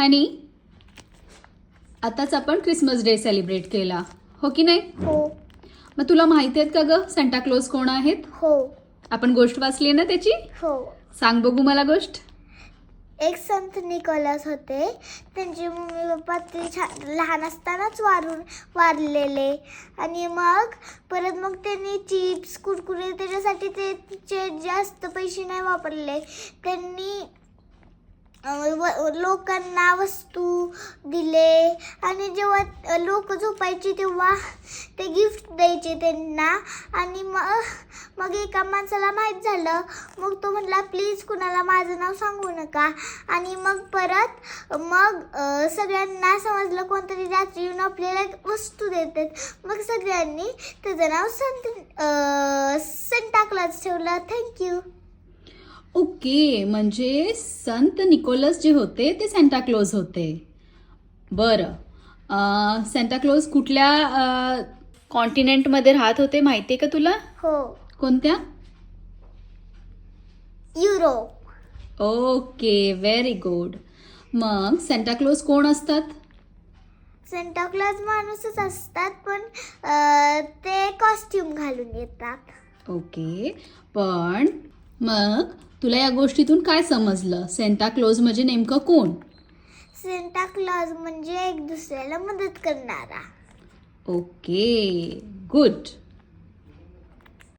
आणि आताच आपण क्रिसमस डे सेलिब्रेट केला, हो की नाही? हो. मग तुला माहिती आहेत का ग सांता क्लॉज कोण आहेत? हो. आपण गोष्ट वाचली ना त्याची? हो. सांग बघू मला गोष्ट. एक संत निकोलस होते. त्यांचे मम्मी पप्पा ते लहान असतानाच वारलेले. आणि मग त्यांनी चिप्स कुरकुरे त्याच्यासाठी ते जास्त पैसे नाही वापरले. त्यांनी लोकांना वस्तू दिले आणि जेव्हा लोक झोपायचे तेव्हा ते गिफ्ट द्यायचे त्यांना. आणि मग एका माणसाला माहीत झालं. मग तो म्हटला प्लीज कुणाला माझं नाव सांगू नका. आणि मग सगळ्यांना समजलं कोणतरी रात्री येऊन आपल्याला वस्तू देतात. मग सगळ्यांनी त्याचं नाव सेंटा क्लॉज ठेवलं. थँक्यू. ओके, म्हणजे संत निकोलस जे होते ते सांता क्लॉज होते. बरं, सांता क्लॉज कुठल्या कॉन्टिनेंटमध्ये राहत होते माहिती आहे का तुला? हो. कोणत्या? युरोप. Okay, very good. मग सांता क्लॉज कोण असतात? सेंटा क्लॉज माणूसच असतात, पण ते कॉस्ट्युम घालून येतात. ओके, पण मग तुला या गोष्टीतून काय समजलं? सांता क्लॉज म्हणजे नेमकं कोण? सेंटा क्लॉज म्हणजे एक दुसऱ्याला मदत करणारा. Okay, good.